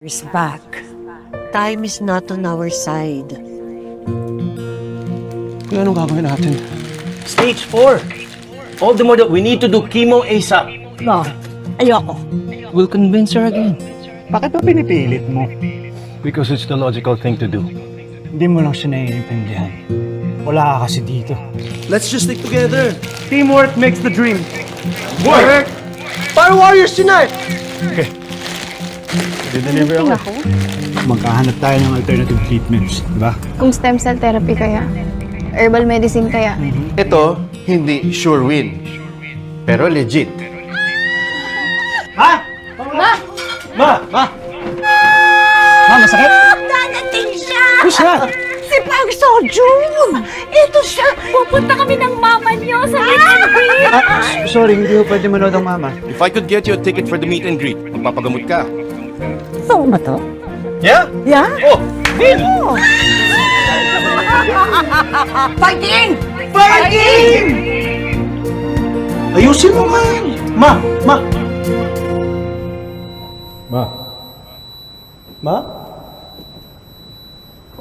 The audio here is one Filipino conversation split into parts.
is back. Time is not on our side. Kaya anong gagawin natin? Stage 4. All the more that we need to do chemo ASAP. No, ayoko. We'll convince her again. Bakit ba pinipilit mo? Because it's the logical thing to do. Hindi mo lang siya naiintindihan. Wala ka kasi dito. Let's just stick together. Teamwork makes the dream. Work! Para warriors tonight! Okay. Deliver ako. Magkahanap tayo ng alternative treatments, di ba? Kung stem cell therapy kaya, herbal medicine kaya. Ito, hindi sure win. Pero legit. Ma! Ma! Ma, masakit? Dadating siya! Who's that? Si Pang Sojun! Ito siya! Pupunta kami ng mama niyo sa meet and greet! Sorry, hindi ko pwede manood ang mama. If I could get you a ticket for the meet and greet, magpapagamot ka. So ba to? Yeah? Yeah? Oh! Oh. Fighting! Fighting! Ayusin mo nga! Ma! Ma! Ma, Ma?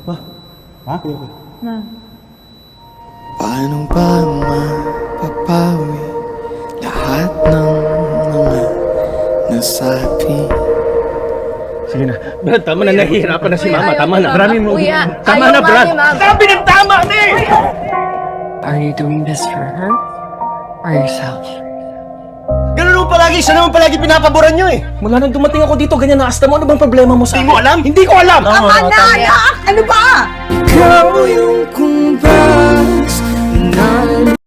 Ma? Ha? Paano ba mapapawi lahat ng mga nasabi? Sige na. Brad, tama na. Nahihirapan na si Mama. Tama na. Marami mo. Kuya, Tama na, Brad. Sabi ng tama na eh! Are you doing this for her? Or yourself? Ganun naman palagi. Siya naman palagi pinapaboran nyo eh. Mula nang dumating ako dito, ganyan na asta mo. Ano bang problema mo sa akin? Hindi mo alam? Hindi ko alam! Ano ba? Ikaw yung kung